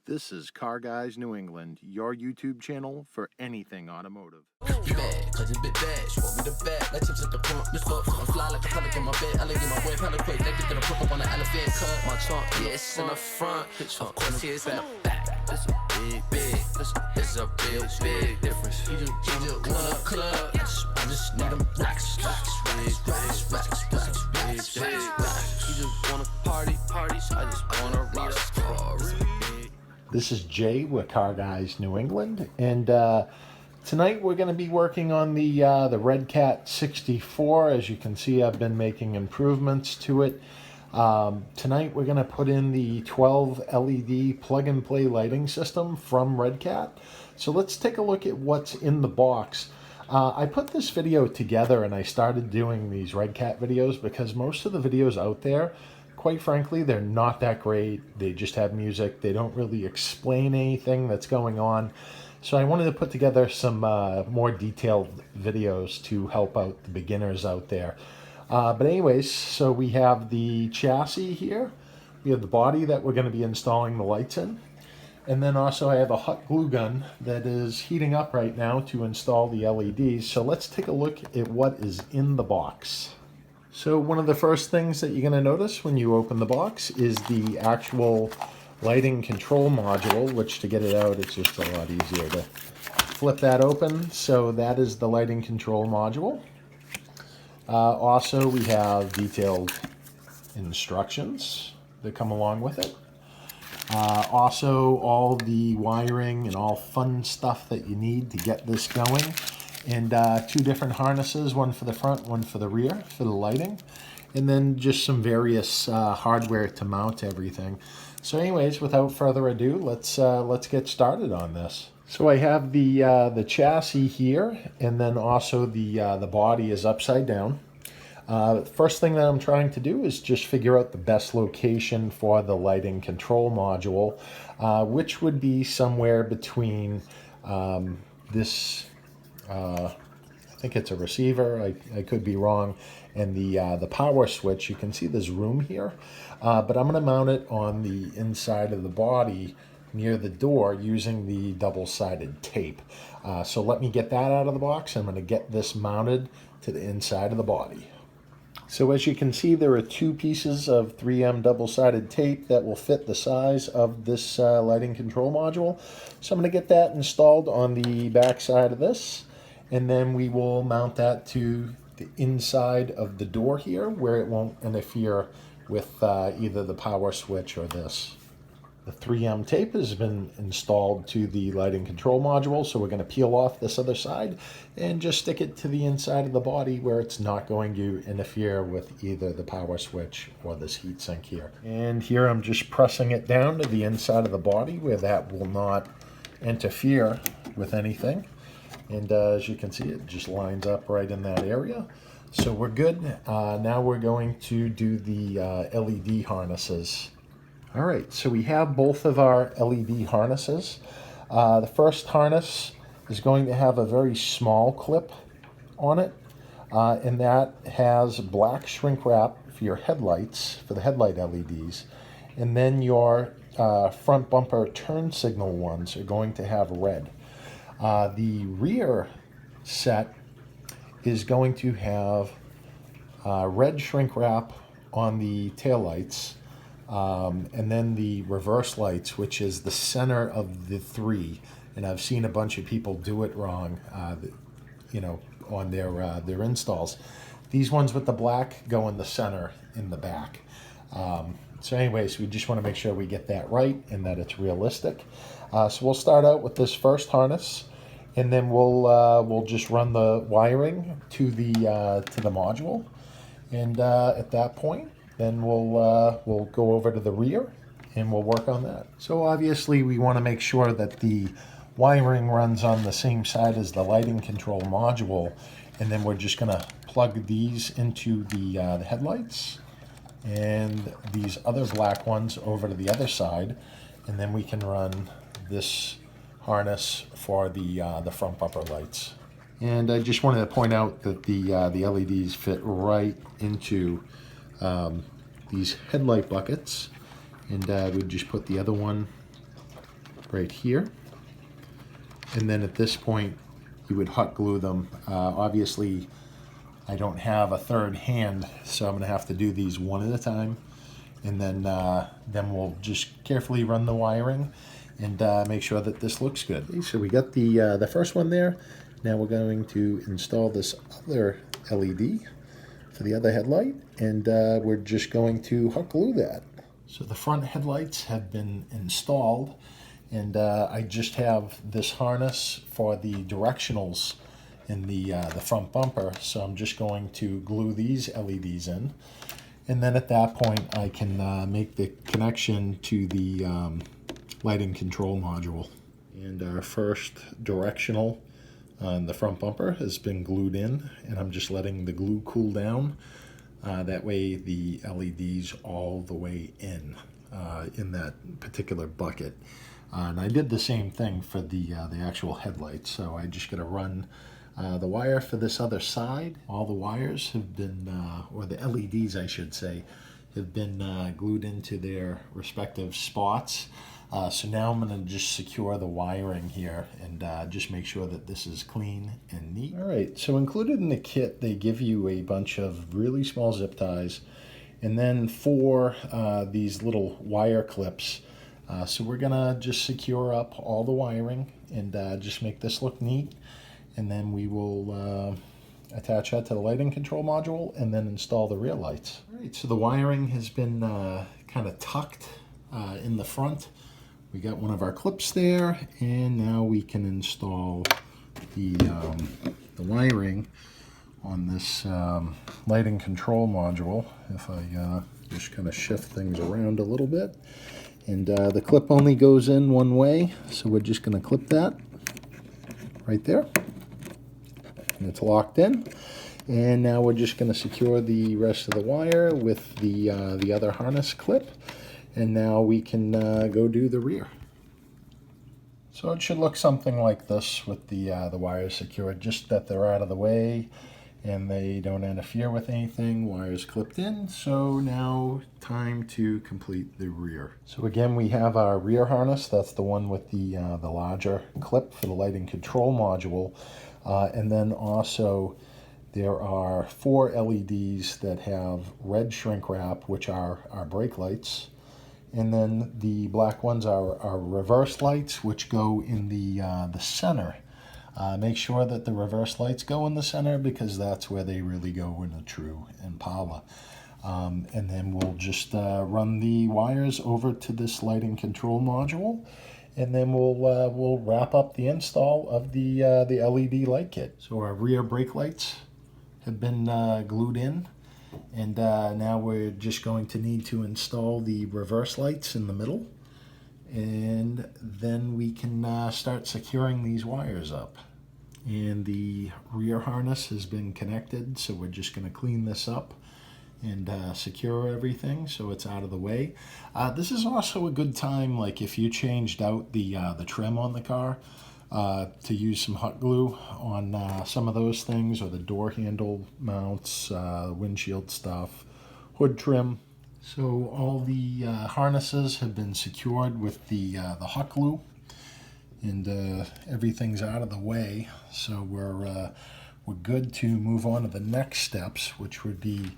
This is Car Guys New England, your YouTube channel for anything automotive. You bad, cause it's bit bad. She want me the bag, like chips at the front. This fuck, I'm fly like a pelic in my bed. I like get my way, hella quick. They get to the pop up on the elephant cut. My trunk, yeah, it's in the front. Of course, it's in the back. This a big, this a real big difference. You just want a club. I just need them racks. You just want a party, so I just want a rock star. This is Jay with Car Guys New England, and tonight we're going to be working on the Redcat 64. As you can see, I've been making improvements to it. Tonight we're going to put in the 12 LED plug-and-play lighting system from Redcat. So let's take a look at what's in the box. I put this video together and I started doing these Redcat videos because most of the videos out there, quite frankly, they're not that great. They just have music. They don't really explain anything that's going on. So I wanted to put together some more detailed videos to help out the beginners out there. But anyways, so we have the chassis here. We have the body that we're going to be installing the lights in. And then also I have a hot glue gun that is heating up right now to install the LEDs. So let's take a look at what is in the box. So one of the first things that you're going to notice when you open the box is the actual lighting control module, which to get it out, it's just a lot easier to flip that open. So that is the lighting control module. Also, we have detailed instructions that come along with it. Also, all the wiring and all fun stuff that you need to get this going. And two different harnesses, one for the front, one for the rear, for the lighting. And then just some various hardware to mount everything. So anyways, without further ado, let's get started on this. So I have the chassis here, and then also the body is upside down. First thing that I'm trying to do is just figure out the best location for the lighting control module, which would be somewhere between this, I think it's a receiver, I could be wrong, and the power switch. You can see there's room here, but I'm going to mount it on the inside of the body near the door using the double-sided tape. So let me get that out of the box. I'm going to get this mounted to the inside of the body. So as you can see, there are two pieces of 3M double-sided tape that will fit the size of this lighting control module. So I'm going to get that installed on the back side of this, and then we will mount that to the inside of the door here where it won't interfere with either the power switch or this. The 3M tape has been installed to the lighting control module, so we're going to peel off this other side and just stick it to the inside of the body where it's not going to interfere with either the power switch or this heatsink here. And here I'm just pressing it down to the inside of the body where that will not interfere with anything. And as you can see, it just lines up right in that area. So we're good. Now we're going to do the LED harnesses. All right, so we have both of our LED harnesses. The first harness is going to have a very small clip on it, and that has black shrink wrap for your headlights, for the headlight LEDs. And then your front bumper turn signal ones are going to have red. The rear set is going to have red shrink wrap on the taillights. And then the reverse lights, which is the center of the three, and I've seen a bunch of people do it wrong, you know, on their installs. These ones with the black go in the center in the back. So anyways, we just want to make sure we get that right and that it's realistic. So we'll start out with this first harness, and then we'll just run the wiring to the module, and at that point, then we'll go over to the rear and we'll work on that. So obviously we want to make sure that the wiring runs on the same side as the lighting control module, and then we're just going to plug these into the headlights and these other black ones over to the other side, and then we can run this harness for the front bumper lights. And I just wanted to point out that the LEDs fit right into these headlight buckets, and we just put the other one right here. And then at this point, you would hot glue them. Obviously, I don't have a third hand, so I'm gonna have to do these one at a time. And then we'll just carefully run the wiring and make sure that this looks good. Okay, so we got the first one there. Now we're going to install this other LED for the other headlight, and we're just going to hot glue that. So the front headlights have been installed, and I just have this harness for the directionals in the front bumper, so I'm just going to glue these LEDs in, and then at that point I can make the connection to the lighting control module. And our first directional on the front bumper has been glued in, and I'm just letting the glue cool down. That way the LED's all the way in that particular bucket. And I did the same thing for the actual headlights, so I just gotta run the wire for this other side. All the wires have been, or the LEDs I should say, have been glued into their respective spots. So now I'm going to just secure the wiring here and just make sure that this is clean and neat. All right, so included in the kit, they give you a bunch of really small zip ties and then 4 these little wire clips. So we're going to just secure up all the wiring and just make this look neat. And then we will attach that to the lighting control module and then install the rear lights. All right, so the wiring has been kind of tucked in the front. We got one of our clips there, and now we can install the wiring on this lighting control module. If I just kind of shift things around a little bit. And the clip only goes in one way, so we're just going to clip that right there. And it's locked in. And now we're just going to secure the rest of the wire with the other harness clip. And now we can go do the rear. So it should look something like this with the wires secured, just that they're out of the way and they don't interfere with anything. Wires clipped in. So now time to complete the rear. So again, we have our rear harness. That's the one with the larger clip for the lighting control module. And then also there are 4 LEDs that have red shrink wrap, which are our brake lights. And then the black ones are reverse lights, which go in the center. Make sure that the reverse lights go in the center because that's where they really go in a true Impala. And then we'll just run the wires over to this lighting control module, and then we'll wrap up the install of the LED light kit. So our rear brake lights have been glued in. And now we're just going to need to install the reverse lights in the middle, and then we can start securing these wires up. And the rear harness has been connected, so we're just going to clean this up and secure everything so it's out of the way. This is also a good time, like if you changed out the trim on the car, to use some hot glue on some of those things, or the door handle mounts, windshield stuff, hood trim. So all the harnesses have been secured with the hot glue, and everything's out of the way. So we're good to move on to the next steps, which would be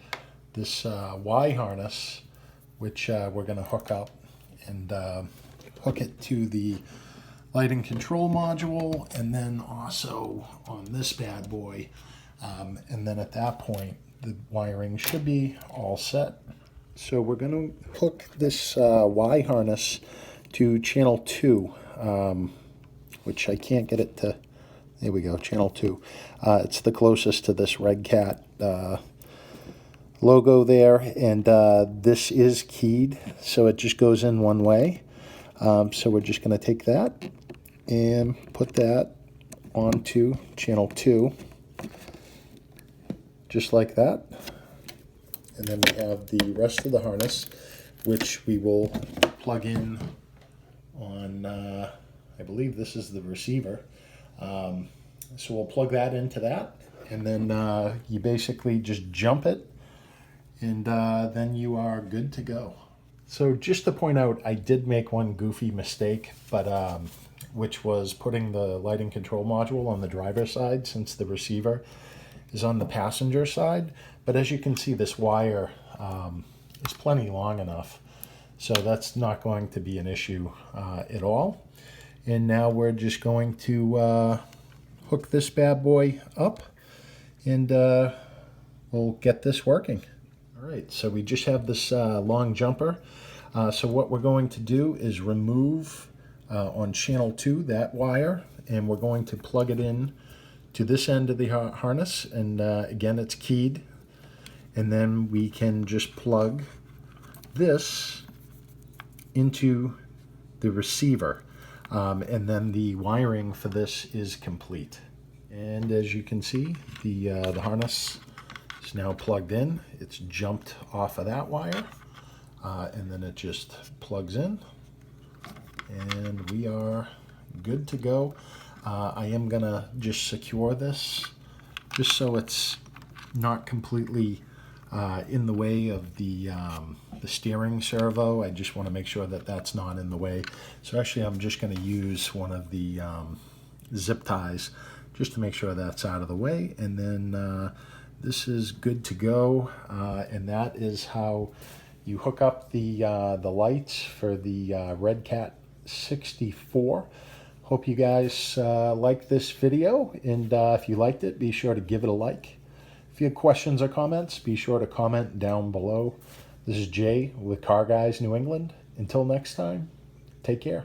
this Y harness, which we're going to hook up and hook it to the lighting control module, and then also on this bad boy. And then at that point, the wiring should be all set. So we're going to hook this Y harness to channel 2, which I can't get it to. There we go, channel 2. It's the closest to this Redcat logo there, and this is keyed, so it just goes in one way. So we're just going to take that and put that onto channel 2, just like that. And then we have the rest of the harness, which we will plug in on, I believe this is the receiver. So we'll plug that into that, and then you basically just jump it, and then you are good to go. So just to point out, I did make one goofy mistake, but which was putting the lighting control module on the driver's side since the receiver is on the passenger side. But as you can see, this wire is plenty long enough, so that's not going to be an issue at all. And now we're just going to hook this bad boy up, and we'll get this working. All right, so we just have this long jumper. So what we're going to do is remove on channel 2 that wire, and we're going to plug it in to this end of the harness, and again it's keyed, and then we can just plug this into the receiver, and then the wiring for this is complete. And as you can see, the harness is now plugged in. It's jumped off of that wire, and then it just plugs in, and we are good to go. I am gonna just secure this just so it's not completely in the way of the steering servo. I just want to make sure that that's not in the way. So actually I'm just going to use one of the zip ties just to make sure that's out of the way, and then this is good to go, and that is how you hook up the lights for the Redcat 64. Hope you guys liked this video, and if you liked it, be sure to give it a like. If you have questions or comments, be sure to comment down below. This is Jay with Car Guys New England. Until next time, take care.